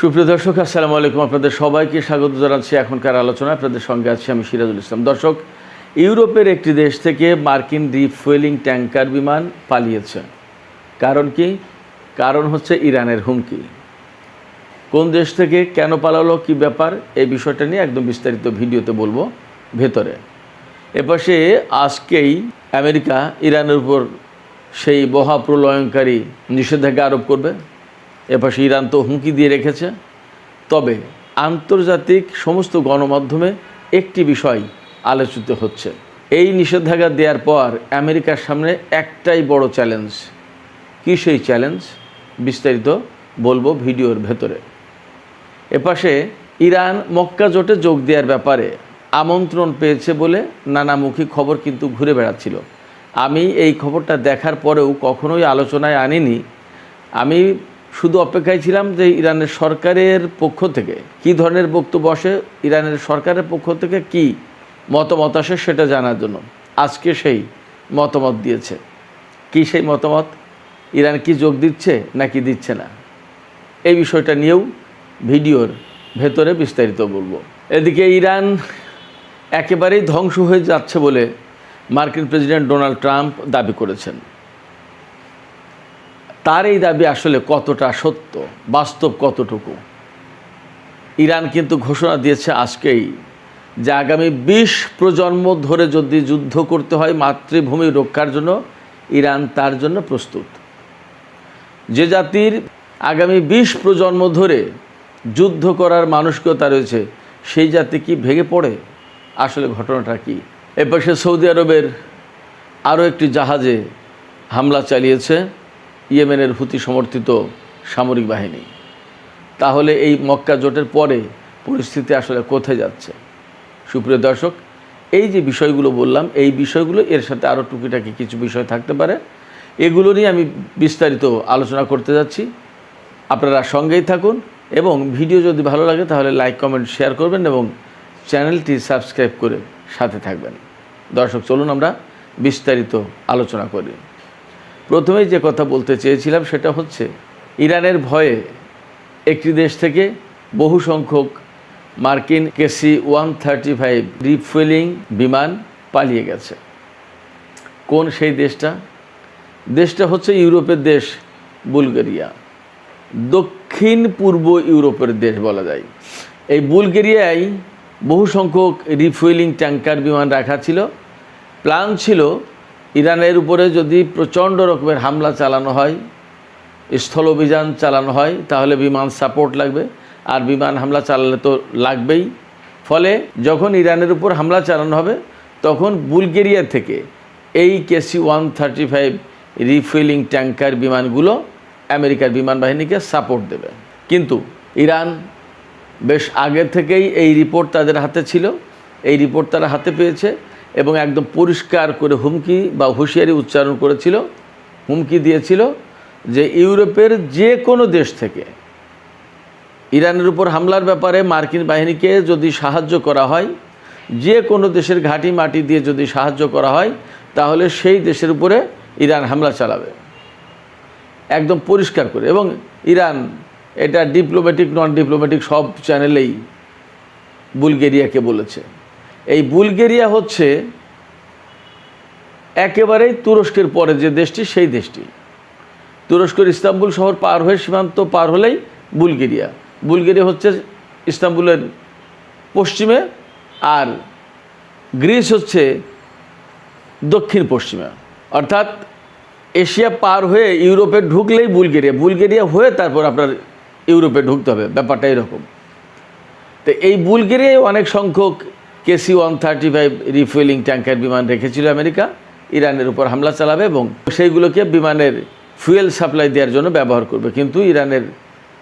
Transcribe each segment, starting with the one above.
সুপ্রিয় দর্শক, আসসালামু আলাইকুম। আপনাদের সবাইকে স্বাগত জানাচ্ছি এখনকার আলোচনা। আপনাদের সঙ্গে আছি আমি সিরাজুল ইসলাম। দর্শক, ইউরোপের একটি দেশ থেকে মার্কিন রিফুয়েলিং ট্যাঙ্কার বিমান পালিয়েছে। কারণ কি? কারণ হচ্ছে ইরানের হুমকি। কোন দেশ থেকে কেন পালালো, কি ব্যাপার, এই বিষয়টা নিয়ে একদম বিস্তারিত ভিডিওতে বলবো ভেতরে। এপাশে আজকেই আমেরিকা ইরানের উপর সেই মহাপ্রলয়ঙ্কারী নিষেধাজ্ঞা আরোপ করবে। এপাশে ইরান তো হুমকি দিয়ে রেখেছে। তবে আন্তর্জাতিক সমস্ত গণমাধ্যমে একটি বিষয় আলোচিত হচ্ছে। এই নিষেধাজ্ঞা দেওয়ার পর আমেরিকার সামনে একটাই বড় চ্যালেঞ্জ। কী সেই চ্যালেঞ্জ? বিস্তারিত বলবো ভিডিওর ভেতরে। এপাশে ইরান মক্কা জোটে যোগ দেওয়ার ব্যাপারে আমন্ত্রণ পেয়েছে বলে নানামুখী খবর কিন্তু ঘুরে বেড়াচ্ছিল। আমি এই খবরটা দেখার পরেও কখনোই আলোচনায় আনিনি। আমি শুধু অপেক্ষায় ছিলাম যে ইরানের সরকারের পক্ষ থেকে কী ধরনের বক্তব্য আসে, ইরানের সরকারের পক্ষ থেকে কি মতামত আসে সেটা জানার জন্য। আজকে সেই মতামত দিয়েছে। কি সেই মতামত? ইরান কি যোগ দিচ্ছে নাকি দিচ্ছে না, এই বিষয়টা নিয়েও ভিডিওর ভেতরে বিস্তারিত বলবো। এদিকে ইরান একেবারেই ধ্বংস হয়ে যাচ্ছে বলে মার্কিন প্রেসিডেন্ট ডোনাল্ড ট্রাম্প দাবি করেছেন। তার এই দাবি আসলে কতটা সত্য, বাস্তব কতটুকু? ইরান কিন্তু ঘোষণা দিয়েছে আজকেই যে আগামী 20 প্রজন্ম ধরে যদি যুদ্ধ করতে হয় মাতৃভূমি রক্ষার জন্য, ইরান তার জন্য প্রস্তুত। যে জাতির আগামী 20 প্রজন্ম ধরে যুদ্ধ করার মানসিকতা রয়েছে, সেই জাতি কি ভেঙে পড়ে? আসলে ঘটনাটা কি? এপাশে সৌদি আরবের আরও একটি জাহাজে হামলা চালিয়েছে ইয়েমেনের হুতি সমর্থিত সামরিক বাহিনী। তাহলে এই মক্কা জোটের পরে পরিস্থিতি আসলে কোথায় যাচ্ছে? সুপ্রিয় দর্শক, এই যে বিষয়গুলো বললাম, এই বিষয়গুলো এর সাথে আরও টুকিটাকি কিছু বিষয় থাকতে পারে, এগুলো নিয়ে আমি বিস্তারিত আলোচনা করতে যাচ্ছি। আপনারা সঙ্গেই থাকুন এবং ভিডিও যদি ভালো লাগে তাহলে লাইক, কমেন্ট, শেয়ার করবেন এবং চ্যানেলটি সাবস্ক্রাইব করে সাথে থাকবেন। দর্শক, চলুন আমরা বিস্তারিত আলোচনা করি। প্রথমেই যে কথা বলতে চেয়েছিলাম সেটা হচ্ছে ইরানের ভয়ে একটি দেশ থেকে বহু সংখ্যক মার্কিন KC-135 রিফুয়েলিং বিমান পালিয়ে গেছে। কোন সেই দেশটা? দেশটা হচ্ছে ইউরোপের দেশ বুলগেরিয়া। দক্ষিণ পূর্ব ইউরোপের দেশ বলা যায়। এই বুলগেরিয়ায় বহু সংখ্যক রিফুয়েলিং ট্যাঙ্কার বিমান রাখা ছিল। প্ল্যান ছিল ইরানের উপরে যদি প্রচণ্ড রকমের হামলা চালানো হয়, স্থল অভিযান চালানো হয়, তাহলে বিমান সাপোর্ট লাগবে, আর বিমান হামলা চালালে তো লাগবেই। ফলে যখন ইরানের উপর হামলা চালানো হবে তখন বুলগেরিয়া থেকে এই KC-135 রিফুয়েলিং ট্যাঙ্কার বিমানগুলো আমেরিকার বিমান বাহিনীকে সাপোর্ট দেবে। কিন্তু ইরান বেশ আগে থেকেই এই রিপোর্ট তাদের হাতে ছিল, এই রিপোর্ট তারা হাতে পেয়েছে এবং একদম পরিষ্কার করে হুমকি বা হুঁশিয়ারি উচ্চারণ করেছিল, হুমকি দিয়েছিল যে ইউরোপের যে কোনো দেশ থেকে ইরানের উপর হামলার ব্যাপারে মার্কিন বাহিনীকে যদি সাহায্য করা হয়, যে কোনো দেশের ঘাঁটি মাটি দিয়ে যদি সাহায্য করা হয়, তাহলে সেই দেশের উপরে ইরান হামলা চালাবে, একদম পরিষ্কার করে। এবং ইরান এটা ডিপ্লোম্যাটিক, নন ডিপ্লোম্যাটিক সব চ্যানেলেই বুলগেরিয়াকে বলেছে। এই বুলগেরিয়া হচ্ছে একেবারেই তুরস্কের পরে যে দেশটি, সেই দেশটি। তুরস্কের ইস্তাম্বুল শহর পার হয়ে সীমান্ত পার হলেই বুলগেরিয়া। বুলগেরিয়া হচ্ছে ইস্তাম্বুলের পশ্চিমে, আর গ্রিস হচ্ছে দক্ষিণ পশ্চিমে। অর্থাৎ এশিয়া পার হয়ে ইউরোপে ঢুকলেই বুলগেরিয়া, বুলগেরিয়া হয়ে তারপর আপনার ইউরোপে ঢুকতে হবে, ব্যাপারটা এরকম। তো এই বুলগেরিয়ায় অনেক সংখ্যক KC-135 রিফুয়েলিং ট্যাঙ্কার বিমান রেখেছিল আমেরিকা, ইরানের উপর হামলা চালাবে এবং সেইগুলোকে বিমানের ফুয়েল সাপ্লাই দেওয়ার জন্য ব্যবহার করবে। কিন্তু ইরানের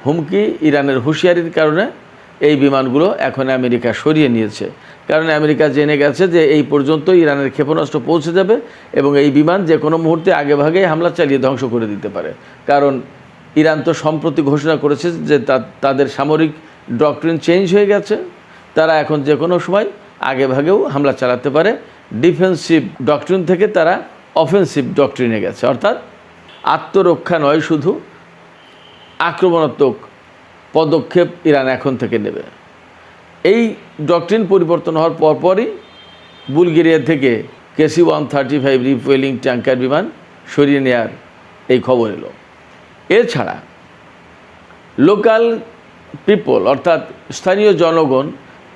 হুমকি, ইরানের হুঁশিয়ারির কারণে এই বিমানগুলো এখন আমেরিকা সরিয়ে নিয়েছে। কারণ আমেরিকা জেনে গেছে যে এই পর্যন্ত ইরানের ক্ষেপণাস্ত্র পৌঁছে যাবে এবং এই বিমান যে কোনো মুহূর্তে আগেভাগেই হামলা চালিয়ে ধ্বংস করে দিতে পারে। কারণ ইরান তো সম্প্রতি ঘোষণা করেছে যে তাদের সামরিক ডক্ট্রিন চেঞ্জ হয়ে গেছে, তারা এখন যে কোনো সময় আগেভাগেও হামলা চালাতে পারে। ডিফেন্সিভ ডক্ট্রিন থেকে তারা অফেন্সিভ ডক্ট্রিনে গেছে, অর্থাৎ আত্মরক্ষা নয়, শুধু আক্রমণাত্মক পদক্ষেপ ইরান এখন থেকে নেবে। এই ডক্ট্রিন পরিবর্তন হওয়ার পরপরই বুলগেরিয়া থেকে KC-135 রিফুয়েলিং ট্যাঙ্কার বিমান সরিয়ে নেওয়ার এই খবর এলো। এছাড়া লোকাল পিপল অর্থাৎ স্থানীয় জনগণ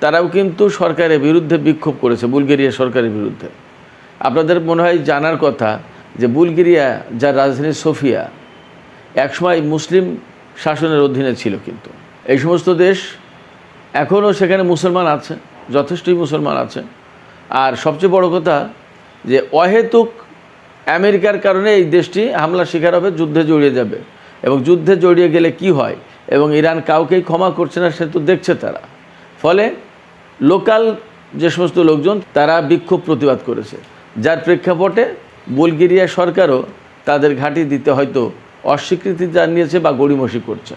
তারাও কিন্তু সরকারের বিরুদ্ধে বিক্ষোভ করেছে, বুলগেরিয়া সরকারের বিরুদ্ধে। আপনাদের মনে হয় জানার কথা যে বুলগেরিয়া, যার রাজধানী সোফিয়া, একসময় মুসলিম শাসনের অধীনে ছিল, কিন্তু এই সমস্ত দেশ এখনও সেখানে মুসলমান আছে, যথেষ্টই মুসলমান আছে। আর সবচেয়ে বড় কথা যে অহেতুক আমেরিকার কারণে এই দেশটি হামলার শিকার হবে, যুদ্ধে জড়িয়ে যাবে, এবং যুদ্ধে জড়িয়ে গেলে কি হয়, এবং ইরান কাউকেই ক্ষমা করছে না, সে তো দেখছে তারা। ফলে লোকাল যে সমস্ত লোকজন তারা বিক্ষোভ প্রতিবাদ করেছে, যার প্রেক্ষাপটে বুলগেরিয়া সরকারও তাদের ঘাঁটি দিতে হয়তো অস্বীকৃতি জানিয়েছে বা গড়িমসি করছে।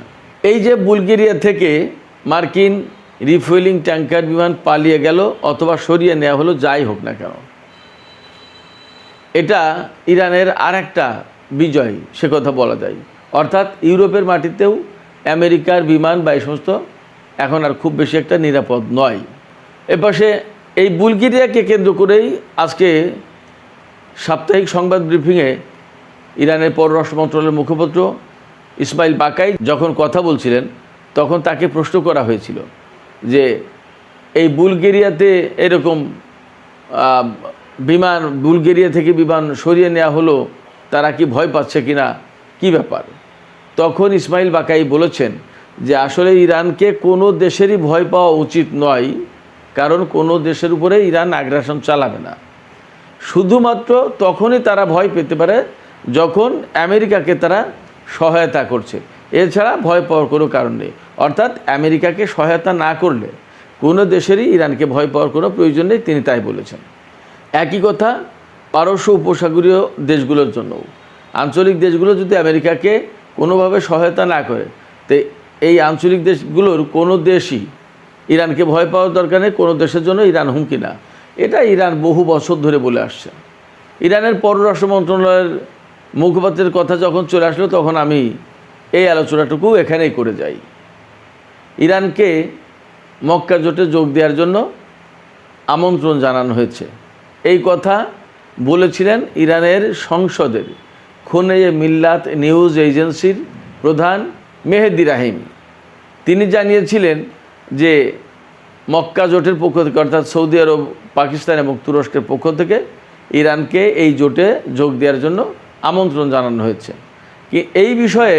এই যে বুলগেরিয়া থেকে মার্কিন রিফুয়েলিং ট্যাঙ্কার বিমান পালিয়ে গেল অথবা সরিয়ে নেওয়া হলো, যাই হোক না কেন, এটা ইরানের আর একটা বিজয়, সে কথা বলা যায়। অর্থাৎ ইউরোপের মাটিতেও আমেরিকার বিমান বা এই সমস্ত এখন আর খুব বেশি একটা নিরাপদ নয়। এপাশে এই বুলগেরিয়াকে কেন্দ্র করেই আজকে সাপ্তাহিক সংবাদ ব্রিফিংয়ে ইরানের পররাষ্ট্র মন্ত্রণালয়ের মুখপাত্র ইসমাইল বাকাই যখন কথা বলছিলেন, তখন তাকে প্রশ্ন করা হয়েছিল যে এই বুলগেরিয়াতে এরকম বিমান, বুলগেরিয়া থেকে বিমান সরিয়ে নেওয়া হলো, তারা কি ভয় পাচ্ছে কিনা, কি ব্যাপার? তখন ইসমাইল বাকাই বলেছেন যে আসলে ইরানকে কোনো দেশেরই ভয় পাওয়া উচিত নয়, কারণ কোনো দেশের উপরে ইরান আগ্রাসন চালাবে না। শুধুমাত্র তখনই তারা ভয় পেতে পারে যখন আমেরিকাকে তারা সহায়তা করছে, এছাড়া ভয় পাওয়ার কোনো কারণ নেই। অর্থাৎ আমেরিকাকে সহায়তা না করলে কোনো দেশেরই ইরানকে ভয় পাওয়ার কোনো প্রয়োজন নেই, তিনি তাই বলেছেন। একই কথা পারস্য উপসাগরীয় দেশগুলোর জন্যও। আঞ্চলিক দেশগুলো যদি আমেরিকাকে কোনোভাবে সহায়তা না করে, তো এই আঞ্চলিক দেশগুলোর কোনো দেশই ইরানকে ভয় পাওয়ার দরকার নেই, কোনো দেশের জন্য ইরান হুমকি না। এটা ইরান বহু বছর ধরে বলে আসছে। ইরানের পররাষ্ট্র মন্ত্রণালয়ের মুখপাত্রের কথা যখন চলে আসলো, তখন আমি এই আলোচনাটুকু এখানেই করে যাই। ইরানকে মক্কা জোটে যোগ দেওয়ার জন্য আমন্ত্রণ জানানো হয়েছে, এই কথা বলেছিলেন ইরানের সংসদের খুনে মিল্লাত নিউজ এজেন্সির প্রধান মেহেদি রাহিমি। তিনি জানিয়েছিলেন যে মক্কা জোটের পক্ষ থেকে, অর্থাৎ সৌদি আরব, পাকিস্তান এবং তুরস্কের পক্ষ থেকে ইরানকে এই জোটে যোগ দেওয়ার জন্য আমন্ত্রণ জানানো হয়েছে। কি এই বিষয়ে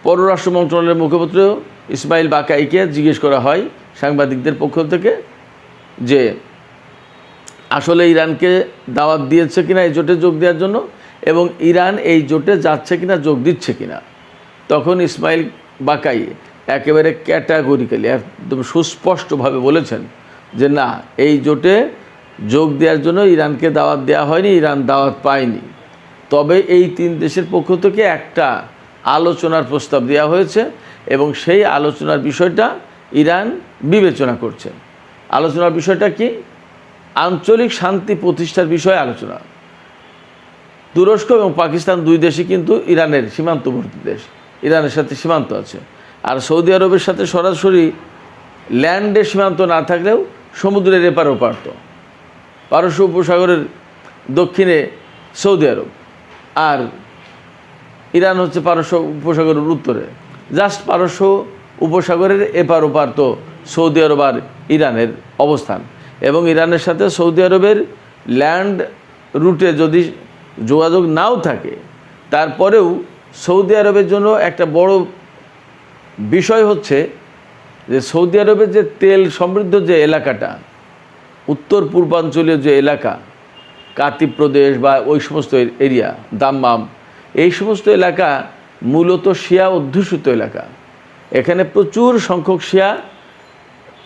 পররাষ্ট্র মন্ত্রণালয়ের মুখপাত্র ইসমাইল বাকাইকে জিজ্ঞেস করা হয় সাংবাদিকদের পক্ষ থেকে যে আসলে ইরানকে দাওয়াত দিয়েছে কিনা এই জোটে যোগ দেওয়ার জন্য, এবং ইরান এই জোটে যাচ্ছে কিনা, যোগ দিচ্ছে কিনা। তখন ইসমাইল বাকাই একেবারে ক্যাটাগরিক্যালি, একদম সুস্পষ্টভাবে বলেছেন যে না, এই জোটে যোগ দেওয়ার জন্য ইরানকে দাওয়াত দেওয়া হয়নি, ইরান দাওয়াত পায়নি। তবে এই তিন দেশের পক্ষ থেকে একটা আলোচনার প্রস্তাব দেওয়া হয়েছে, এবং সেই আলোচনার বিষয়টা ইরান বিবেচনা করছে। আলোচনার বিষয়টা কি? আঞ্চলিক শান্তি প্রতিষ্ঠার বিষয়ে আলোচনা। তুরস্ক এবং পাকিস্তান দুই দেশই কিন্তু ইরানের সীমান্তবর্তী দেশ, ইরানের সাথে সীমান্ত আছে। আর সৌদি আরবের সাথে সরাসরি ল্যান্ডের সীমান্ত না থাকলেও সমুদ্রের এপার ওপার, তো পারস্য উপসাগরের দক্ষিণে সৌদি আরব, আর ইরান হচ্ছে পারস্য উপসাগরের উত্তরে। জাস্ট পারস্য উপসাগরের এপার ওপার তো সৌদি আরব আর ইরানের অবস্থান। এবং ইরানের সাথে সৌদি আরবের ল্যান্ড রুটে যদি যোগাযোগ নাও থাকে, তারপরেও সৌদি আরবের জন্য একটা বড় বিষয় হচ্ছে যে সৌদি আরবের যে তেল সমৃদ্ধ যে এলাকাটা, উত্তর পূর্বাঞ্চলীয় যে এলাকা, কাতিব প্রদেশ বা ওই সমস্ত এরিয়া, দাম্মাম, এই সমস্ত এলাকা মূলত শিয়া অধ্যুষিত এলাকা। এখানে প্রচুর সংখ্যক শিয়া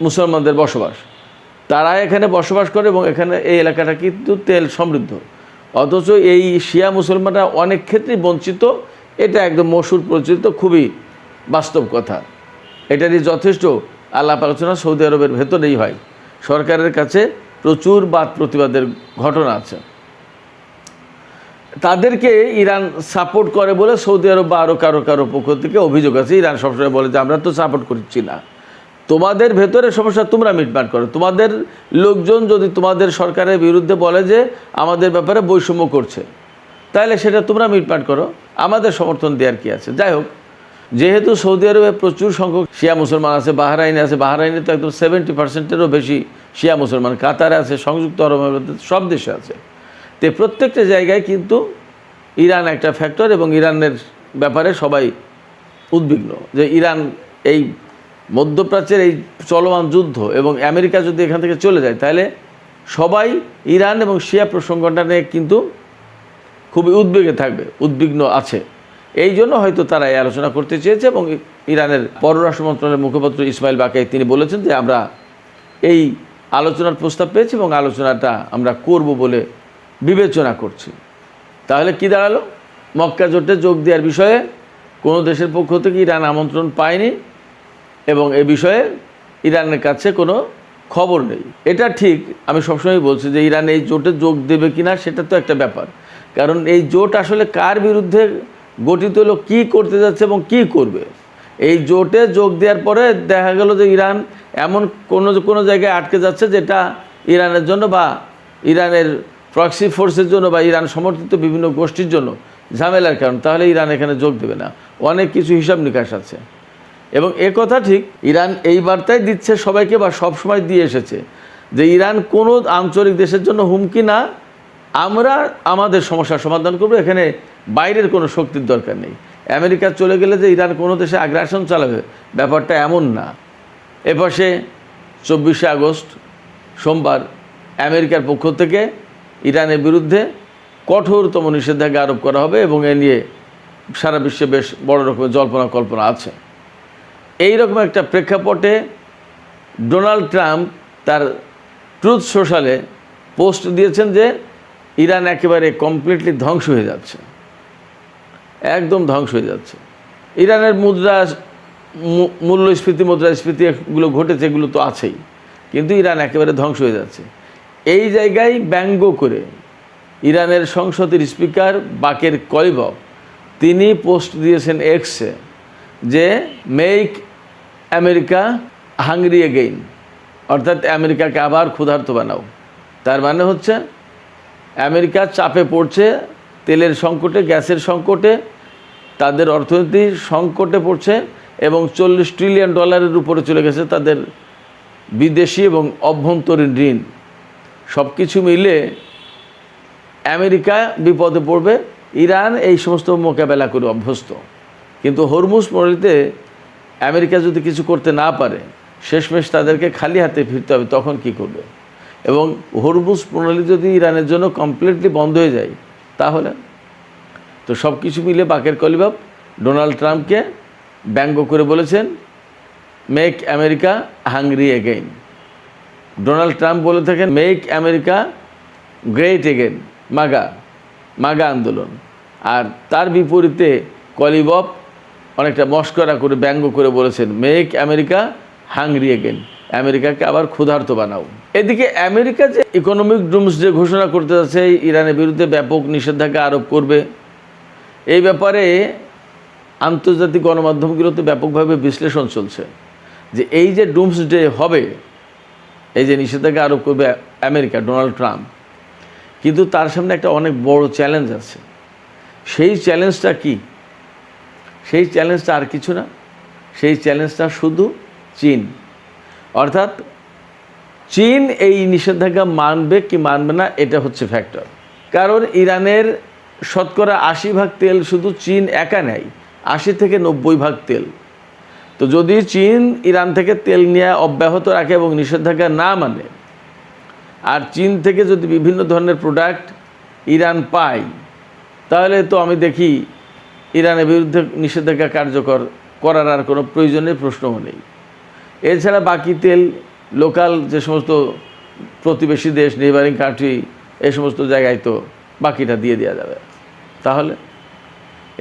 মুসলমানদের বসবাস, তারা এখানে বসবাস করে, এবং এখানে এই এলাকাটা কিন্তু তেল সমৃদ্ধ। অথচ এই শিয়া মুসলমানরা অনেক ক্ষেত্রেই বঞ্চিত, এটা একদম মশহুর পরিচিত, খুবই বাস্তব কথা। এটারই যথেষ্ট আলাপ আলোচনা সৌদি আরবের ভেতরেই হয়। সরকারের কাছে প্রচুর বাদ প্রতিবাদের ঘটনা আছে। তাদেরকে ইরান সাপোর্ট করে বলে সৌদি আরব বা আরও কারো পক্ষ থেকে অভিযোগ আছে। ইরান সবসময় বলে যে আমরা তো সাপোর্ট করছি না, তোমাদের ভেতরে সমস্যা তোমরা মিটমাট করো। তোমাদের লোকজন যদি তোমাদের সরকারের বিরুদ্ধে বলে যে আমাদের ব্যাপারে বৈষম্য করছে, তাহলে সেটা তোমরা মিটমাট করো, আমাদের সমর্থন দেওয়ার কি আছে। যাই হোক, যেহেতু সৌদি আরবে প্রচুর সংখ্যক শিয়া মুসলমান আছে, বাহরাইনে আছে, বাহরাইনে তো একদম 70%-এরও বেশি শিয়া মুসলমান, কাতারে আছে, সংযুক্ত আরব আমিরাতে, সব দেশে আছে। তো প্রত্যেকটা জায়গায় কিন্তু ইরান একটা ফ্যাক্টর, এবং ইরানের ব্যাপারে সবাই উদ্বিগ্ন যে ইরান এই মধ্যপ্রাচ্যের এই চলমান যুদ্ধ এবং আমেরিকা যদি এখান থেকে চলে যায়, তাহলে সবাই ইরান এবং শিয়া প্রসঙ্গটা নিয়ে কিন্তু খুবই উদ্বেগে থাকবে, উদ্বিগ্ন আছে। এই জন্য হয়তো তারা এই আলোচনা করতে চেয়েছে। এবং ইরানের পররাষ্ট্র মন্ত্রণালয়ের মুখপাত্র ইসমাইল বাকাই তিনি বলেছেন যে আমরা এই আলোচনার প্রস্তাব পেয়েছি এবং আলোচনাটা আমরা করব বলে বিবেচনা করছি। তাহলে কি দাঁড়ালো? মক্কা জোটে যোগ দেওয়ার বিষয়ে কোনো দেশের পক্ষ থেকে ইরান আমন্ত্রণ পায়নি এবং এ বিষয়ে ইরানের কাছে কোনো খবর নেই। এটা ঠিক, আমি সবসময় বলছি যে ইরান এই জোটে যোগ দেবে কিনা সেটা তো একটা ব্যাপার, কারণ এই জোট আসলে কার বিরুদ্ধে গঠিত হলো, কী করতে যাচ্ছে এবং কি করবে। এই জোটে যোগ দেওয়ার পরে দেখা গেল যে ইরান এমন কোনো জায়গায় আটকে যাচ্ছে যেটা ইরানের জন্য বা ইরানের প্রক্সি ফোর্সের জন্য বা ইরান সমর্থিত বিভিন্ন গোষ্ঠীর জন্য ঝামেলার কারণ, তাহলে ইরান এখানে যোগ দেবে না। অনেক কিছু হিসাব নিকাশ আছে। এবং এ কথা ঠিক, ইরান এই বার্তাই দিচ্ছে সবাইকে বা সব সময় দিয়ে এসেছে যে ইরান কোনো আঞ্চলিক দেশের জন্য হুমকি না, আমরা আমাদের সমস্যার সমাধান করব, এখানে বাইরের কোনো শক্তির দরকার নেই। আমেরিকা চলে গেলে যে ইরান কোনো দেশে আগ্রাসন চালাবে, ব্যাপারটা এমন না। এপাশে 24শে আগস্ট সোমবার আমেরিকার পক্ষ থেকে ইরানের বিরুদ্ধে কঠোরতম নিষেধাজ্ঞা আরোপ করা হবে এবং এ নিয়ে সারা বিশ্বে বেশ বড় রকমের জল্পনা কল্পনা আছে। এই রকম একটা প্রেক্ষাপটে ডোনাল্ড ট্রাম্প তার ট্রুথ সোশ্যালে পোস্ট দিয়েছেন যে ইরান একেবারে কমপ্লিটলি ধ্বংস হয়ে যাচ্ছে, একদম ধ্বংস হয়ে যাচ্ছে। ইরানের মূল্যস্ফীতি মুদ্রাস্ফীতি এগুলো ঘটেছে, এগুলো তো আছেই, কিন্তু ইরান একেবারে ধ্বংস হয়ে যাচ্ছে। এই জায়গায় ব্যঙ্গ করে ইরানের সংসদের স্পিকার বাকের কলিবফ তিনি পোস্ট দিয়েছেন এক্সে যে মেক আমেরিকা হাংরি এগেইন, অর্থাৎ আমেরিকাকে আবার ক্ষুধার্ত বানাও। তার মানে হচ্ছে আমেরিকা চাপে পড়ছে, তেলের সংকটে, গ্যাসের সংকটে, তাদের অর্থনীতি সংকটে পড়ছে এবং $40 ট্রিলিয়ন উপরে চলে গেছে তাদের বিদেশি এবং অভ্যন্তরীণ ঋণ। সব কিছু মিলে আমেরিকা বিপদে পড়বে। ইরান এই সমস্ত মোকাবেলা করে অভ্যস্ত, কিন্তু হরমুজ প্রণালীতে আমেরিকা যদি কিছু করতে না পারে, শেষমেশ তাদেরকে খালি হাতে ফিরতে হবে, তখন কি করবে? এবং হরমুজ প্রণালী যদি ইরানের জন্য কমপ্লিটলি বন্ধ হয়ে যায়, তাহলে তো সব কিছু মিলে বাকের কলিবফ ডোনাল্ড ট্রাম্পকে ব্যঙ্গ করে বলেছেন make America hungry again. Donald Trump বলে থাকেন মেক আমেরিকা গ্রেট এগেইন, মাগা আন্দোলন। আর তার বিপরীতে কলিবফ অনেকটা মস্করা করে ব্যঙ্গ করে বলেছেন মেক আমেরিকা হাংরি এগেইন, আমেরিকাকে আবার ক্ষুধার্ত বানাও। এদিকে আমেরিকা যে ইকোনমিক ডুমসডে ঘোষণা করতে যাচ্ছে, ইরানের বিরুদ্ধে ব্যাপক নিষেধাজ্ঞা আরোপ করবে, এই ব্যাপারে আন্তর্জাতিক গণমাধ্যমগুলোতে ব্যাপকভাবে বিশ্লেষণ চলছে যে এই যে ডুমসডে হবে, এই যে নিষেধাজ্ঞা আরোপ করবে আমেরিকা, ডোনাল্ড ট্রাম্প, কিন্তু তার সামনে একটা অনেক বড় চ্যালেঞ্জ আছে। সেই চ্যালেঞ্জটা কি? সেই চ্যালেঞ্জটা আর কিছু না, সেই চ্যালেঞ্জটা শুধু চীন। অর্থাৎ চীন এই নিষেধাজ্ঞা মানবে কি মানবে না, এটা হচ্ছে ফ্যাক্টর। কারণ ইরানের শতকরা 80% তেল শুধু চীন একা নেয়, 80 থেকে 90% তেল। তো যদি চীন ইরান থেকে তেল নেওয়া অব্যাহত রাখে এবং নিষেধাজ্ঞা না মানে, আর চীন থেকে যদি বিভিন্ন ধরনের প্রোডাক্ট ইরান পায়, তাহলে তো আমি দেখি ইরানের বিরুদ্ধে নিষেধাজ্ঞা কার্যকর করার আর কোনো প্রয়োজনের প্রশ্নও নেই। এছাড়া বাকি তেল লোকাল যে সমস্ত প্রতিবেশী দেশ, নেইবারিং কান্ট্রি, এই সমস্ত জায়গায় তো বাকিটা দিয়ে দেওয়া যাবে তাহলে।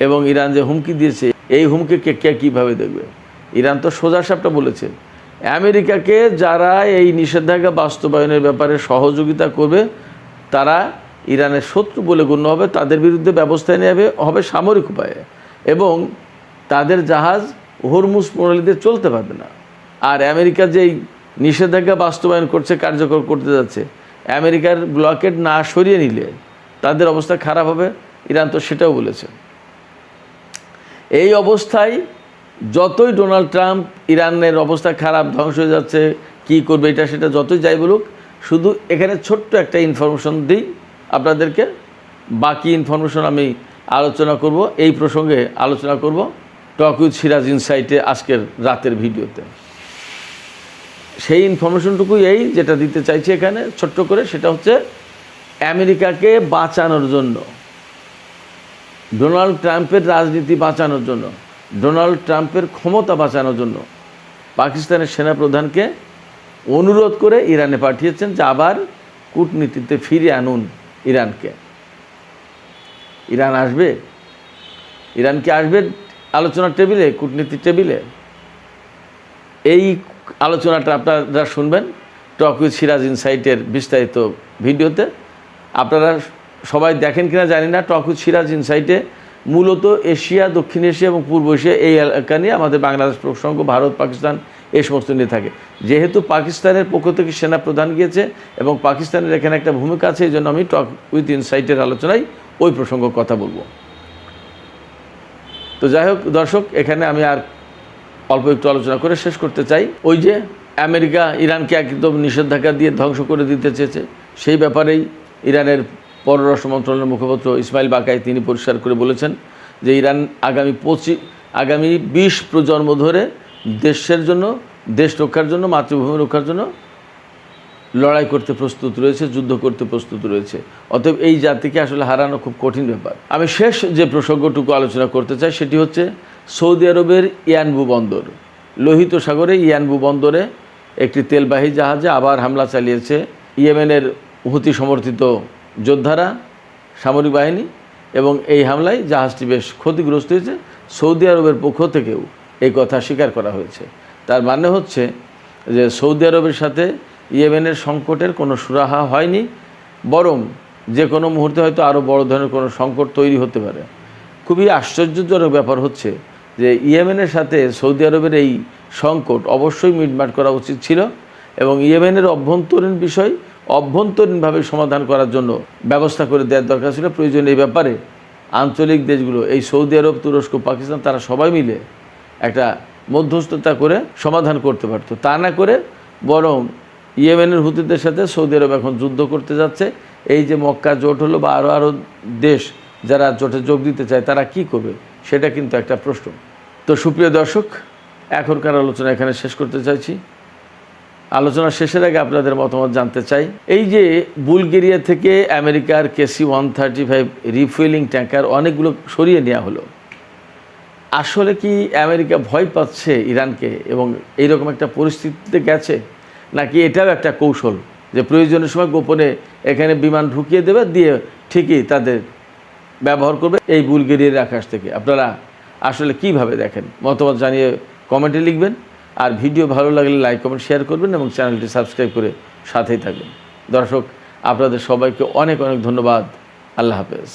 এবং ইরান যে হুমকি দিয়েছে, এই হুমকিকে কে কীভাবে দেখবে? ইরান তো সোজাসাপটা বলেছে আমেরিকাকে যারা এই নিষেধাজ্ঞা বাস্তবায়নের ব্যাপারে সহযোগিতা করবে, তারা ইরানের শত্রু বলে গণ্য হবে, তাদের বিরুদ্ধে ব্যবস্থা নেওয়া হবে সামরিক উপায়ে, এবং তাদের জাহাজ হরমুজ প্রণালীতে চলতে পারবে না। আর আমেরিকা যেই নিষেধাজ্ঞা বাস্তবায়ন করছে, কার্যকর করতে যাচ্ছে, আমেরিকার ব্লকেড না সরিয়ে নিলে তাদের অবস্থা খারাপ হবে, ইরান তো সেটাও বলেছে। এই অবস্থায় যতই ডোনাল্ড ট্রাম্প ইরানের অবস্থা খারাপ, ধ্বংস হয়ে যাচ্ছে, কি করবে এটা সেটা যতই যাই বলুক, শুধু এখানে ছোট্ট একটা ইনফরমেশন দিই আপনাদেরকে, বাকি ইনফরমেশন আমি আলোচনা করব, এই প্রসঙ্গে আলোচনা করব টক উইথ সিরাজ ইনসাইটে আজকের রাতের ভিডিওতে। সেই ইনফরমেশনটুকুই এই যেটা দিতে চাইছি এখানে ছোট্ট করে, সেটা হচ্ছে আমেরিকাকে বাঁচানোর জন্য, ডোনাল্ড ট্রাম্পের রাজনীতি বাঁচানোর জন্য, ডোনাল্ড ট্রাম্পের ক্ষমতা বাঁচানোর জন্য পাকিস্তানের সেনাপ্রধানকে অনুরোধ করে ইরানে পাঠিয়েছেন যে আবার কূটনীতিতে ফিরিয়ে আনুন ইরানকে। ইরান আসবে? ইরান কি আসবে আলোচনার টেবিলে, কূটনীতির টেবিলে? এই আলোচনাটা আপনারা শুনবেন টক উইথ সিরাজ ইনসাইটের বিস্তারিত ভিডিওতে। আপনারা সবাই দেখেন কিনা জানি না, টক উইথ সিরাজ ইনসাইটে মূলত এশিয়া, দক্ষিণ এশিয়া এবং পূর্ব এশিয়া এই এলাকা নিয়ে আমাদের বাংলাদেশ প্রসঙ্গ, ভারত, পাকিস্তান এই সমস্ত নিয়ে থাকে। যেহেতু পাকিস্তানের পক্ষ থেকে সেনা প্রধান গিয়েছে এবং পাকিস্তানের এখানে একটা ভূমিকা আছে, এই জন্য আমি টক উইথ ইনসাইটের আলোচনায় ওই প্রসঙ্গ কথা বলবো। তো যাই হোক দর্শক, এখানে আমি আর অল্প একটু আলোচনা করে শেষ করতে চাই। ওই যে আমেরিকা ইরানকে একদম নিষেধাজ্ঞা দিয়ে ধ্বংস করে দিতে চেয়েছে, সেই ব্যাপারেই ইরানের পররাষ্ট্র মন্ত্রণালয়ের মুখপাত্র ইসমাইল বাকাই তিনি পরিষ্কার করে বলেছেন যে ইরান আগামী 20 প্রজন্ম ধরে দেশের জন্য, দেশ রক্ষার জন্য, মাতৃভূমি রক্ষার জন্য লড়াই করতে প্রস্তুত রয়েছে, যুদ্ধ করতে প্রস্তুত রয়েছে। অতএব এই জাতিকে আসলে হারানো খুব কঠিন ব্যাপার। আমি শেষ যে প্রসঙ্গটুকু আলোচনা করতে চাই সেটি হচ্ছে সৌদি আরবের ইয়ানবু বন্দর, লোহিত সাগরে ইয়ানবু বন্দরে একটি তেলবাহী জাহাজে আবার হামলা চালিয়েছে ইয়েমেনের হুতি সমর্থিত যোদ্ধারা, সামরিক বাহিনী, এবং এই হামলায় জাহাজটি বেশ ক্ষতিগ্রস্ত হয়েছে। সৌদি আরবের পক্ষ থেকেও এই কথা স্বীকার করা হয়েছে। তার মানে হচ্ছে যে সৌদি আরবের সাথে ইয়েমেনের সংকটের কোনো সুরাহা হয়নি, বরং যে কোনো মুহূর্তে হয়তো আরও বড় ধরনের কোনো সংকট তৈরি হতে পারে। খুবই আশ্চর্যজনক ব্যাপার হচ্ছে যে ইয়েমেনের সাথে সৌদি আরবের এই সংকট অবশ্যই মিটমাট করা উচিত ছিল, এবং ইয়েমেনের অভ্যন্তরীণ বিষয় অভ্যন্তরীণভাবে সমাধান করার জন্য ব্যবস্থা করে দেওয়ার দরকার ছিল। প্রয়োজন এই ব্যাপারে আঞ্চলিক দেশগুলো, এই সৌদি আরব, তুরস্ক, পাকিস্তান, তারা সবাই মিলে একটা মধ্যস্থতা করে সমাধান করতে পারতো। তা না করে বরং ইয়েমেনের হুতিদের সাথে সৌদি আরব এখন যুদ্ধ করতে যাচ্ছে। এই যে মক্কা জোট হলো বা আরও দেশ যারা জোটে যোগ দিতে চায়, তারা কি করবে সেটা কিন্তু একটা প্রশ্ন। তো সুপ্রিয় দর্শক, এখনকার আলোচনা এখানে শেষ করতে চাইছি। আলোচনা শেষের আগে আপনাদের মতামত জানতে চাই। এই যে বুলগেরিয়া থেকে আমেরিকার KC-135 রিফুয়েলিং ট্যাঙ্কার অনেকগুলো সরিয়ে নেওয়া হলো, আসলে কি আমেরিকা ভয় পাচ্ছে ইরানকে এবং এইরকম একটা পরিস্থিতিতে গেছে, নাকি এটাও একটা কৌশল যে প্রয়োজনের সময় গোপনে এখানে বিমান ঢুকিয়ে দেবে, দিয়ে ঠিকই তাদের ব্যবহার করবে এই বুলগেরিয়ার আকাশ থেকে? আপনারা আসলে কিভাবে দেখেন? মতামত জানিয়ে কমেন্টে লিখবেন, আর ভিডিও ভালো লাগলে লাইক, কমেন্ট, শেয়ার করবেন এবং চ্যানেলটি সাবস্ক্রাইব করে সাথেই থাকবেন। দর্শক, আপনাদের সবাইকে অনেক অনেক ধন্যবাদ। আল্লাহ হাফেজ।